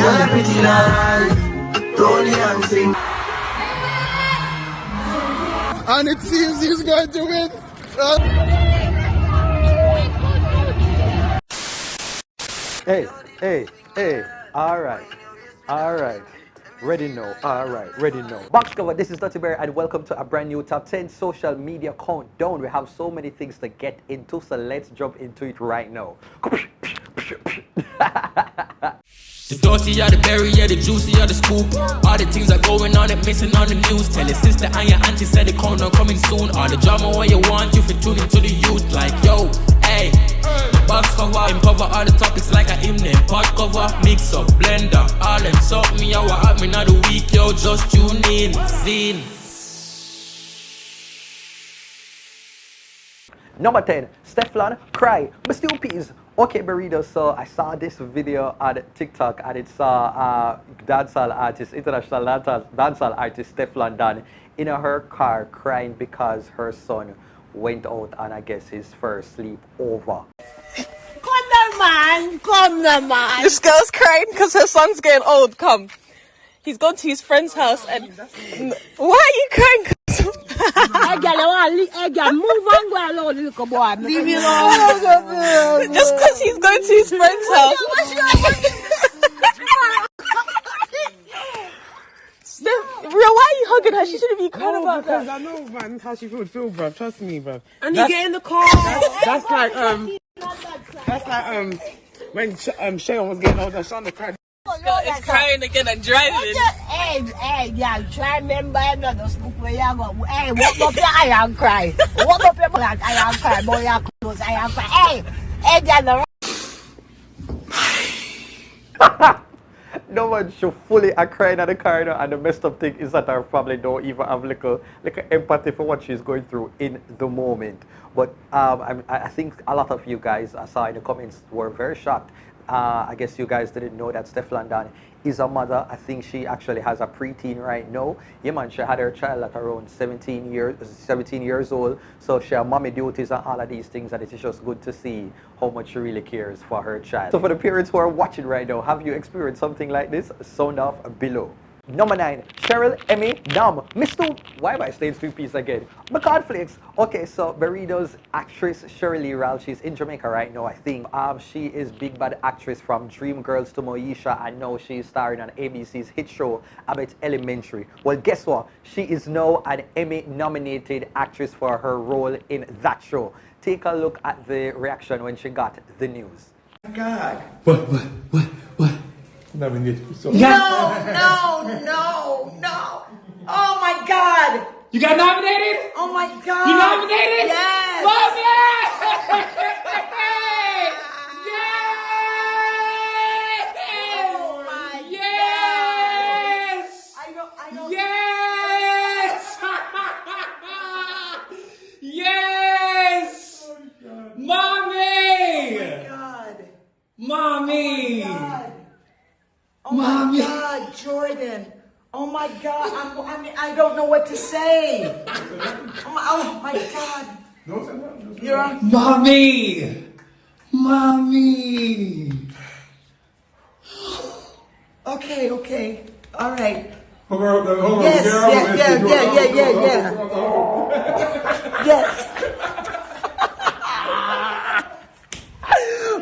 original. Toni-Ann sing. And it seems he's going to win. Hey, alright. Ready now, alright, ready now. Box cover, this is Duttyberry and welcome to a brand new top 10 social media countdown. We have so many things to get into, so let's jump into it right now. The dirty or the berry, yeah, the juicy or the scoop. All the things are going on and missing on the news. Tell your sister and your auntie said the countdown coming soon. All the drama what you want, you fit tune into the youth. Like, yo, hey, box cover, cover all the topics like a hymn name. Pot cover, mix up, blender, all them suck me out what happening of the week, yo, just tune in, scene. Number 10, Stefflon, Cry, Mr. Peas. Okay, burrito. So I saw this video on TikTok and it saw dancehall artist, international dancehall artist Stefflon Don in her car crying because her son went out on, I guess, his first sleep over. Come on, man. This girl's crying because her son's getting old. Come. He's gone to his friend's house and... Why are you crying? Hey, girl, move on, go alone, little boy. Leave me alone. Just because he's going to his friend's house. Real, why are you hugging her? She shouldn't be crying about that. Because I know, man, how she would feel, bruv. Trust me, bruv. And you get in the car. That's like, when Sheryl was getting older, Shonda cried. Girl is crying again and driving. Hey, yeah, try remember another spook where you go. Hey, walk up your eye and cry. Walk up your eye and cry. Boy, you close eye and cry. Hey, girl. No one should fully crying at the car now, and the messed up thing is that her family don't even have little empathy for what she's going through in the moment. But I think a lot of you guys I saw in the comments were very shocked. I guess you guys didn't know that Stefflon Don is a mother. I think she actually has a preteen right now. Yeah, man, she had her child at around 17 years old. So she has mommy duties and all of these things, and it's just good to see how much she really cares for her child. So for the parents who are watching right now, have you experienced something like this? Sound off below. Number 9, Sheryl, Emmy, Nam, Mr. Why am I saying 2 pieces again? McCord Flakes. Okay, so Burrito's actress Shirley Rae, she's in Jamaica right now, I think. She is big bad actress from Dream Girls to Moesha, and now she's starring on ABC's hit show Abbott Elementary. Well, guess what? She is now an Emmy nominated actress for her role in that show. Take a look at the reaction when she got the news. God. What? No. Oh my God. You got nominated? Oh my God. You nominated? Yes. Love it! Oh my Yes! I know. Yes! Yes! Mommy! God. Mommy! God. Oh Mommy. my God, Jordan. Oh my God. I don't know what to say. Oh my God. You're on. Mommy! Okay. All right. Hold on. Yes, yeah. Yes.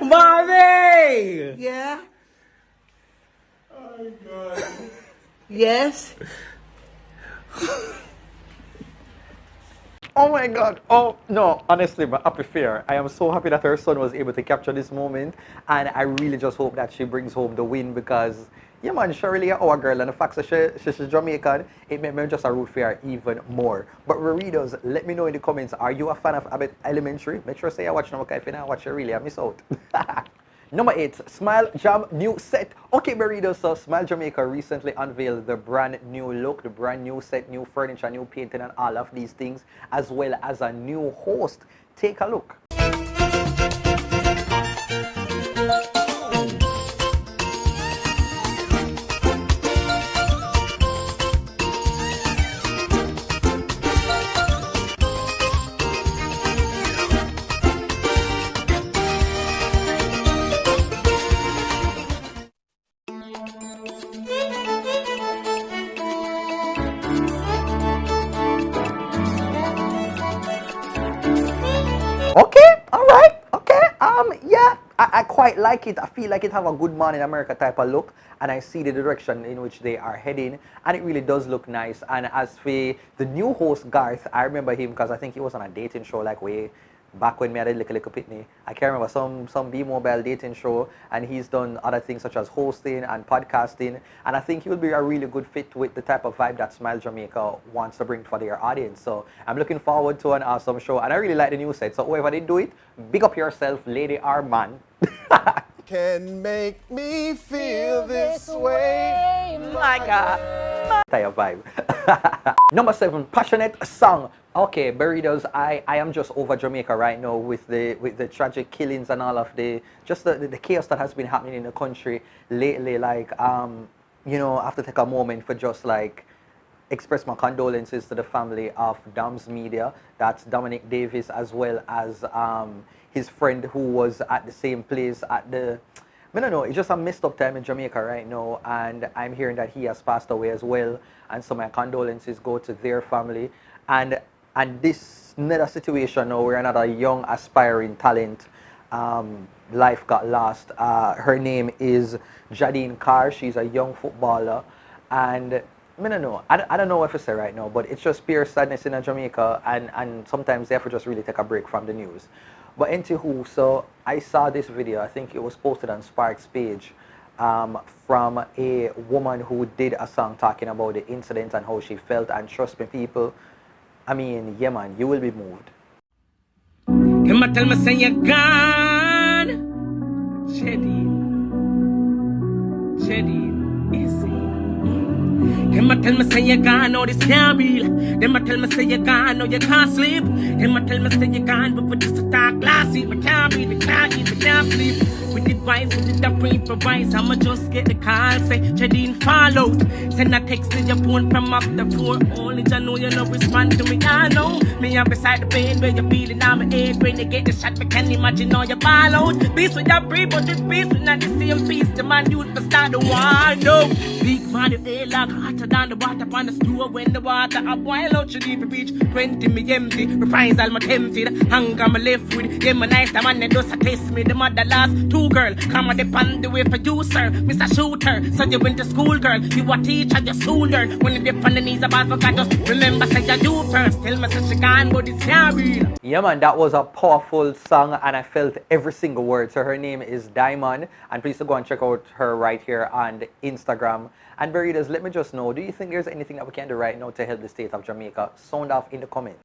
Mommy! Yeah. Oh, God. Yes. Oh my God. Oh no, honestly, but happy fair. I am so happy that her son was able to capture this moment, and I really just hope that she brings home the win, because yeah man, Shirley our girl, and the fact that she's Jamaican, it made me just a root for her even more. But readers, let me know in the comments, are you a fan of Abbott Elementary? Make sure say I watch now, because if you not watch it, really I miss out. Number 8, Smile Jam new set. Okay, burritos. So Smile Jamaica recently unveiled the brand new look, the brand new set, new furniture, new painting, and all of these things, as well as a new host. Take a look. Okay, all right, okay. Yeah, I quite like it. I feel like it have a Good Morning America type of look, and I see the direction in which they are heading, and it really does look nice. And as for the new host Garth, I remember him because I think he was on a dating show like way back when me had a little pitney. I can't remember some B-mobile dating show, and he's done other things such as hosting and podcasting, and I think he will be a really good fit with the type of vibe that Smile Jamaica wants to bring for their audience. So I'm looking forward to an awesome show, and I really like the new set. So whoever they do it, big up yourself, lady or man. Can make me feel this way. Like a Entire vibe. Number 7, passionate song. Okay, Burritos, I am just over Jamaica right now with the tragic killings and all of the chaos that has been happening in the country lately. Like you know, I have to take a moment for just like express my condolences to the family of Dom's Media. That's Dominic Davis, as well as his friend who was at the same place at the... I don't know, it's just a messed up time in Jamaica right now, and I'm hearing that he has passed away as well, and so my condolences go to their family. And this another situation now where another young aspiring talent life got lost. Her name is Jadine Carr. She's a young footballer, and I don't know. I don't know what to say right now, but it's just pure sadness in Jamaica, and sometimes they have to just really take a break from the news. But anywho, so I saw this video, I think it was posted on Sparks' page, from a woman who did a song talking about the incident and how she felt, and trust me people, I mean, yeah man, you will be moved. Him a tell me say you're gone. Shady, easy. Him a tell me say you're gone, no this can't be. Them a tell me say you're gone, no you can't sleep. Them a tell me say you're gone, but we just a talk classy. Me can't breathe, me can't eat, me can't sleep. With advice, with the pre-improvise, I'ma just get the call, say Jadine fall out. Send a text to your phone from up the floor. Only I know you no respond to me, I know. Me I'm beside the pain where you're feeling on my head. When you get the shot, we can't imagine all your ball out. Peace with your breathe, but this peace is not the same peace. The man youth for start the war, no. Big man, the air like hotter than the water on the store. When the water up, while out you leave the beach. 20 me empty, reprisal my tempted. Hunger my left with, yeah my nice, the man that does a test me. The mother last 2 girl, come on the pan the way for you sir. Mr. Shooter, so you went to school girl. You a teacher, you school girl. When you dip on the knees about for God, just remember say you do first. Tell me say she gone, but it's not real. Yeah man, that was a powerful song, and I felt every single word. So her name is Diamond, and please go and check out her right here on Instagram. And Burritos, let me just know, do you think there's anything that we can do right now to help the state of Jamaica? Sound off in the comments.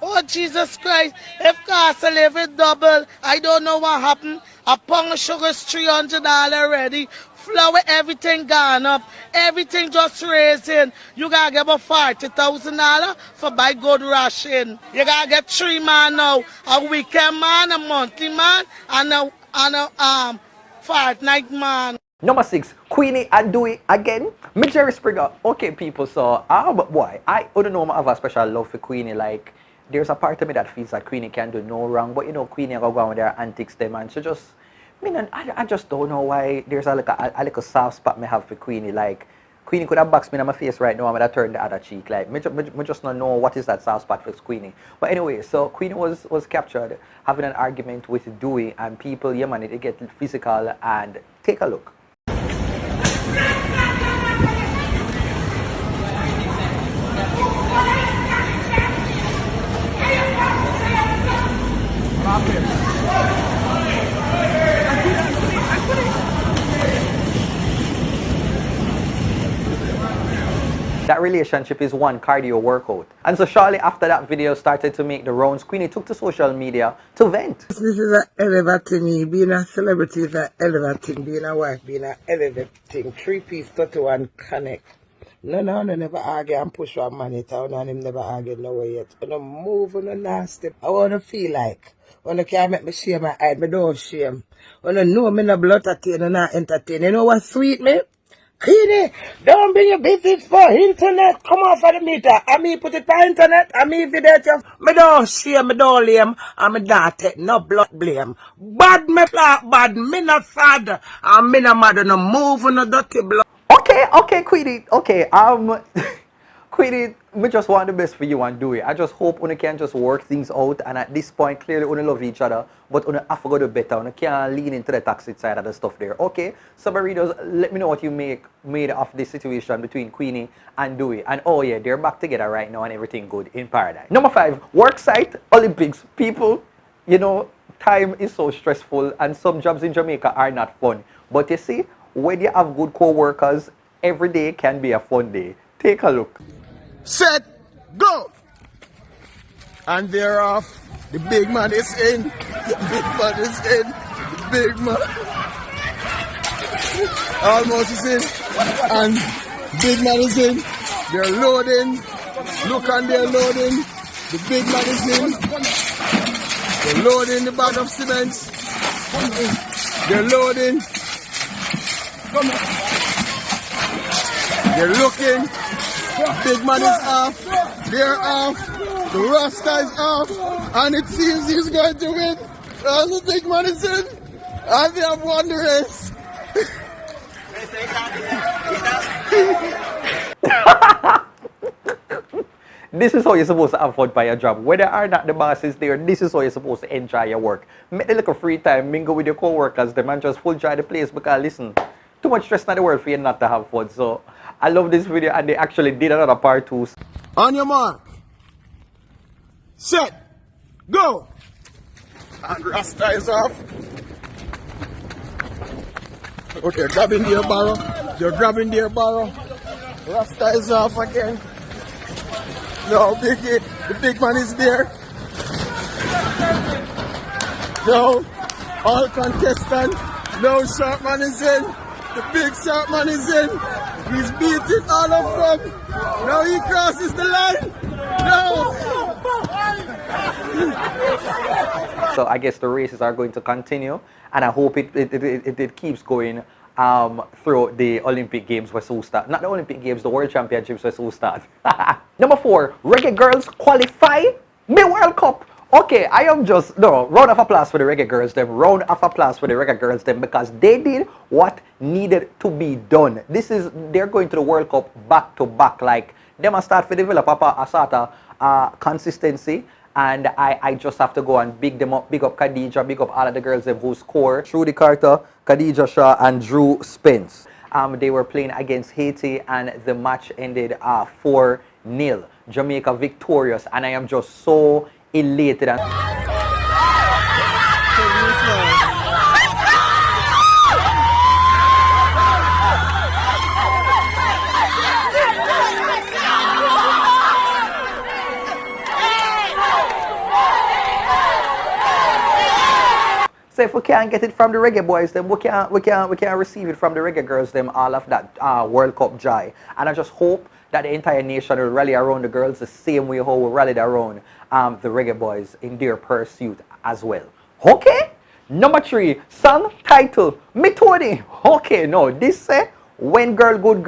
Oh, Jesus Christ, if cost of living double, I don't know what happened. A pound of sugar is $300 already. Flour, everything gone up. Everything just raising. You gotta get about $40,000 for buy good ration. You gotta get 3 man now. A weekend man, a monthly man, and a fortnight man. Number 6, Queenie Dewey again. Me Jerry Springer. Okay, people, so but boy, I don't know, I have a special love for Queenie. Like, there's a part of me that feels that Queenie can do no wrong, but you know, Queenie go on with their antics them, and she just, I just don't know why there's a little soft spot me have for Queenie. Like, Queenie could have boxed me in my face right now, and I turn the other cheek. Like, me just don't know what is that soft spot for Queenie. But anyway, so Queenie was captured having an argument with Dewey, and people, yeah man, it get physical, and take a look. That relationship is one cardio workout. And so shortly after that video started to make the rounds, Queenie took to social media to vent. This is a elevating. Being a celebrity is a elevating. Being a wife, being a elevating. 3-piece tattoo and connect. No, never argue and push one man it out, and him never argue no way yet. I don't move on the nasty. I want to feel like, when I can't make me shame my head, me don't shame. When I know me no blood attain and not entertain. You know what sweet me? Queenie, don't bring your business for internet. Come off of the meter. I mean put it for internet. I mean video just. Me don't shame, me don't lame, and me don't take no blood blame. Bad me like bad, me not sad, and me no mad, no move on no dirty blood. Okay, Okay, Queenie. Okay, Queenie, we just want the best for you and do it. I just hope we can just work things out. And at this point, clearly, we love each other, but we have to go do better. We can't lean into the toxic side of the stuff there. Okay, submarines, let me know what you made of this situation between Queenie and Dewey. And oh yeah, they're back together right now and everything good in paradise. Number 5, Worksite Olympics. People, you know, time is so stressful and some jobs in Jamaica are not fun. But you see, when you have good co-workers, every day can be a fun day. Take a look. Set, go! And they're off. The big man is in. The big man is in. The big man almost is in. And big man is in. They're loading. Look, and they're loading. The big man is in. They're loading the bag of cement. They're loading. They're looking. Big man is off. They're off. The Rasta is off. And it seems he's going to win. And the big man is in. And they have won the race. This is how you're supposed to have fun by your job. Whether or not the boss is there, this is how you're supposed to enjoy your work. Make a little free time, mingle with your co-workers, them and just full enjoy the place because listen, too much stress in the world for you not to have fun. So I love this video and they actually did another part 2. On your mark. Set. Go. And Rasta is off. Okay, grabbing their barrow. They're grabbing their barrow. Rasta is off again. No, Biggie. The big man is there. No. All contestants. No, sharp man is in. The big sharp man is in. He's beating all of them. Now he crosses the line. No. So I guess the races are going to continue, and I hope it keeps going through the Olympic Games where so start. Not the Olympic Games, the World Championships where so start. Number 4, Reggae Girlz qualify the World Cup. Okay, I am just, no, round of applause for the Reggae Girlz them, round of applause for the Reggae Girlz them, because they did what needed to be done. They're going to the World Cup back to back, like, they must start to develop a sort of consistency, and I just have to go and big them up, big up Khadija, big up all of the girls them who score. Trudy Carter, Khadija Shah, and Drew Spence. They were playing against Haiti, and the match ended 4-0. Jamaica victorious, and I am just so elated. So if we can't get it from the Reggae boys, then we can't receive it from the Reggae Girls, them all of that World Cup joy. And I just hope that the entire nation will rally around the girls the same way how we rallied around the Reggae boys in their pursuit as well. Okay? Number 3, song title, Me Tony. Okay, no, this say, when girl good,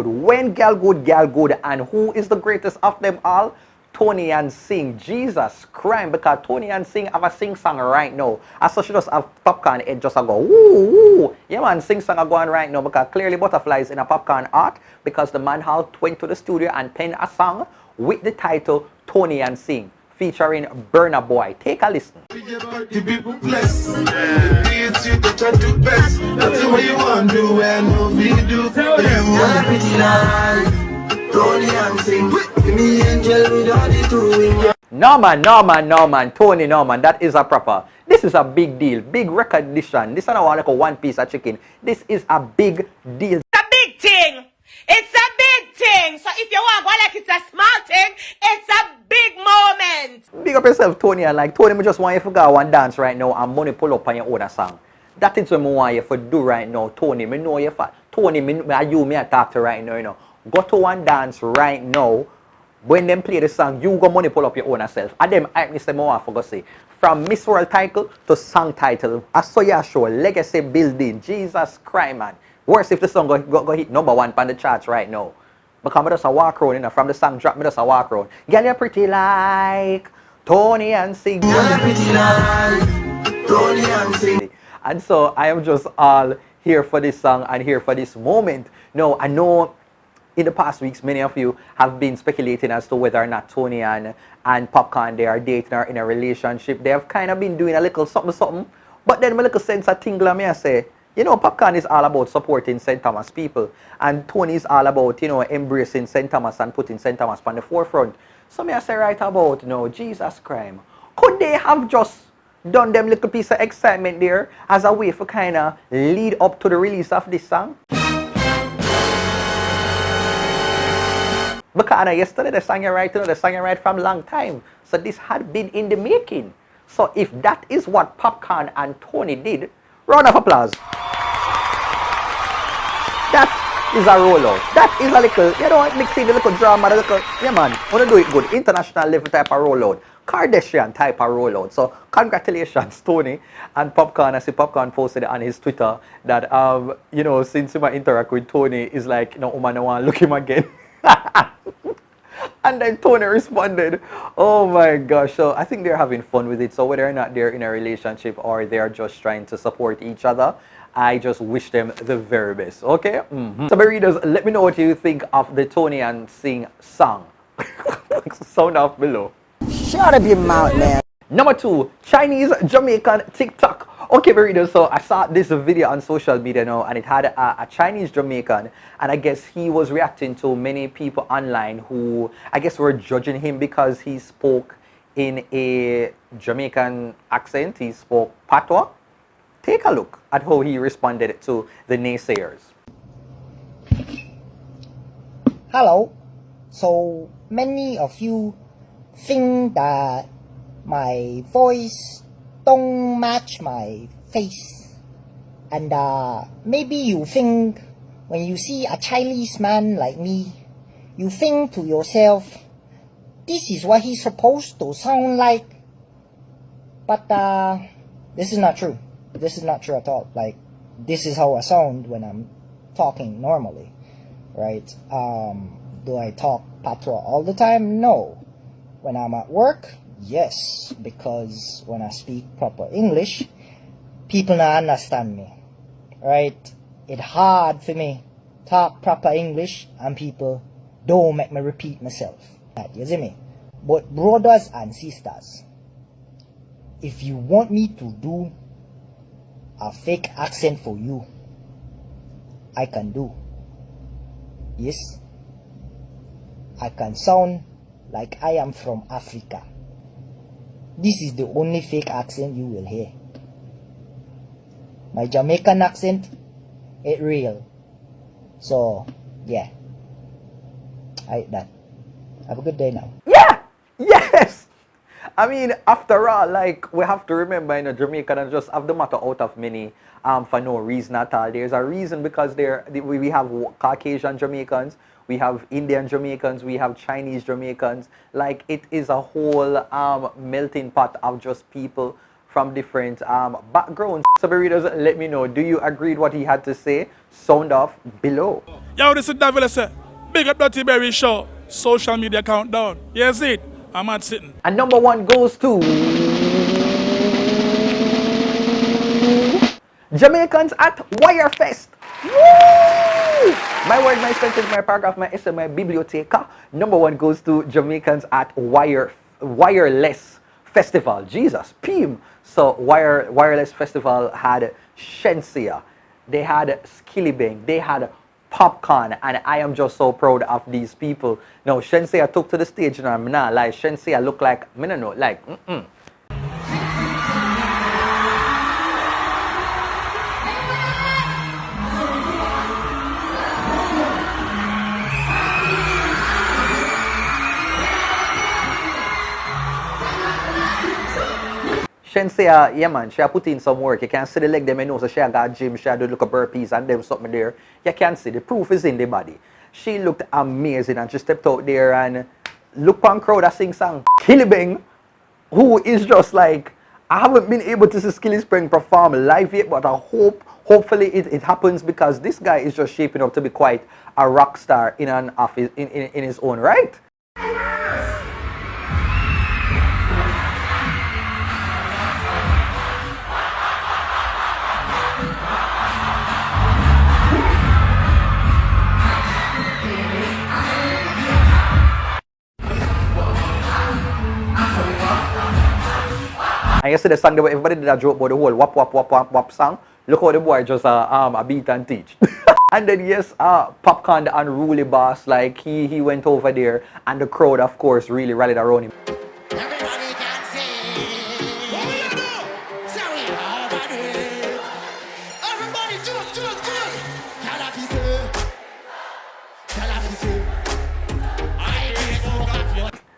when girl good, and who is the greatest of them all? Toni-Ann sing. Jesus Christ, because Toni-Ann sing have a sing song right now. I saw she just have Popcaan head just a go woo woo. Yeah man, sing song are going right now because clearly butterflies in a Popcaan art because the man went to the studio and penned a song with the title Toni-Ann Sing featuring Burna Boy. Take a listen. The people bless. It's you that try to best. That's the way you want to do and we do. You are pretty nice. Toni-Ann sing. Me angel with all the two. No man, Tony, no man, that is a proper. This is a big deal, big recognition. This is not like a one piece of chicken. This is a big deal. It's a big thing. It's a big thing. So if you want to go like it's a small thing, it's a big moment. Big up yourself, Tony, and like Tony, me just want you to go one dance right now and money pull up on your own song. That is what I want you to do right now, Tony. Me know you for Tony, me I talk to right now, you know. Go to one dance right now. When them play the song, you go money pull up your own self. And them I Mr. Moa for go say. From Miss World title to song title. I saw your show, legacy building. Jesus Christ, man. Worse if the song go hit number 1 on the charts right now. Because I just a walk around, you know, from the song drop, I just a walk around. Girl, you're pretty like Toni-Ann sing. Girl, you're pretty like Toni-Ann sing. And so I am just all here for this song and here for this moment. Now, I know in the past weeks, many of you have been speculating as to whether or not Toni-Ann and Popcaan, they are dating or in a relationship. They have kind of been doing a little something. But then my little sense of tingle, me I say, you know, Popcaan is all about supporting St. Thomas people. And Tony is all about, you know, embracing St. Thomas and putting St. Thomas on the forefront. So me I say right about, you know, Jesus crime. Could they have just done them little piece of excitement there as a way for kind of lead up to the release of this song? Because yesterday the song you write, you know, the song you write from a long time. So this had been in the making. So if that is what Popcaan and Tony did, round of applause. That is a rollout. That is a little, you know, mixing the little drama, the little, yeah man, wanna do it good. International level type of rollout. Kardashian type of rollout. So congratulations, Tony and Popcaan. I see Popcaan posted on his Twitter that you know, since he might interact with Tony, is like, no woman, I want to look him again. And then Tony responded, oh my gosh. So I think they're having fun with it. So whether or not they're in a relationship or they're just trying to support each other, I just wish them the very best. Okay? So my readers, let me know what you think of the Toni-Ann Sing song. Sound off below. Shut up your mouth, man. Number 2, Chinese Jamaican TikTok. Okay, my readers, so I saw this video on social media now, and it had a Chinese Jamaican, and I guess he was reacting to many people online who, I guess, were judging him because he spoke in a Jamaican accent. He spoke patois. Take a look at how he responded to the naysayers. Hello. So many of you think that my voice don't match my face, and maybe you think when you see a Chinese man like me, you think to yourself, this is what he's supposed to sound like. But this is not true. This is not true at all. Like, this is how I sound when I'm talking normally, right? Do I talk patois all the time? No. When I'm at work, yes, because when I speak proper English, people not understand me, right? It's hard for me talk proper English and people don't make me repeat myself. You see me? But brothers and sisters, if you want me to do a fake accent for you, I can do. Yes, I can sound like I am from Africa. This is the only fake accent you will hear. My Jamaican accent, it's real. So, yeah. I that. Have a good day now. Yeah! Yes! I mean, after all, like, we have to remember, you know, Jamaican and just have the matter out of many for no reason at all. There's a reason because we have Caucasian Jamaicans, we have Indian Jamaicans, we have Chinese Jamaicans. Like, it is a whole melting pot of just people from different backgrounds. So, readers, let me know, do you agree with what he had to say? Sound off below. Yo, this is TheDuttyBerryShow. Big up TheDuttyBerryShow. Social media countdown. Yes, it. I'm at sitting. And number 1 goes to Jamaicans at Wirefest. Woo! My word, my sentence, my paragraph, my essay, my biblioteca. Number 1 goes to Jamaicans at Wireless Festival. Jesus, Pim. So Wireless Festival had Shenseea, they had Skillibeng, they had Popcaan, and I am just so proud of these people. Now, Shenseea took to the stage, and I'm not like Shenseea look like, I don't know, like, Shenseea, yeah man, she put in some work. You can see the leg them, you know, so she got gym, she had to look at burpees and them something there. You can see the proof is in the body. She looked amazing and she stepped out there and look on crowd that sing song. Skillibeng, who is just like, I haven't been able to see Skillibeng perform live yet, but I hopefully it happens because this guy is just shaping up to be quite a rock star in an office in his own right. And you see the song, everybody did a joke about the whole wap wap wap wap wap song. Look how the boy just a beat and teach. And then yes, Popcaan, the unruly boss, like he went over there, and the crowd, of course, really rallied around him. Everybody can sing. What we gonna do? Say we over there. Everybody do it. Tell us you say.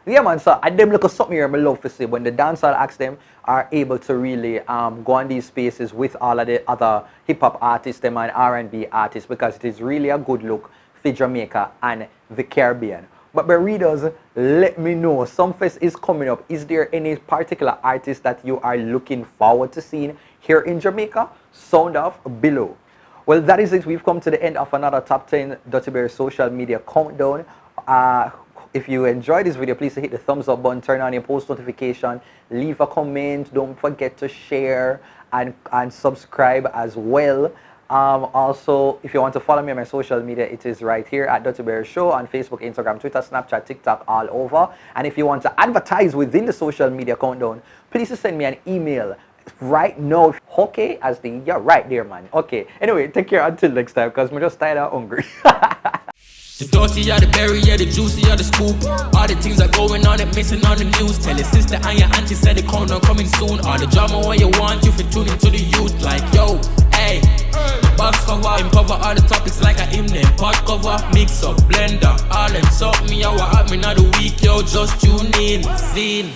Yeah, man, so and them look at something here I love to see when the dancehall acts them are able to really go on these spaces with all of the other hip-hop artists them and R&B artists, because it is really a good look for Jamaica and the Caribbean. But readers, let me know, Sumfest is coming up. Is there any particular artist that you are looking forward to seeing here in Jamaica? Sound off below. Well, that is it. We've come to the end of another Top 10 Duttyberry social media countdown. If you enjoyed this video, please hit the thumbs up button, turn on your post notification, leave a comment, don't forget to share and subscribe as well. Also, if you want to follow me on my social media, it is right here at TheDuttyBerryShow on Facebook, Instagram, Twitter, Snapchat, TikTok, all over. And if you want to advertise within the social media countdown, please send me an email right now. Okay, as the, yeah, right there, man. Okay, anyway, take care until next time, because I'm just tired and hungry. The dirty are the berry, yeah, the juicy are the scoop. All the things that going on, that missing on the news. Tell your sister and your auntie said the countdown coming soon. All the drama what you want, you for tuning to the youth. Like, yo, hey, box cover, uncover all the topics like a hymn name. Pot cover, mix up, blender, all them something, yo, what happening of the week, yo, just tune in, scene.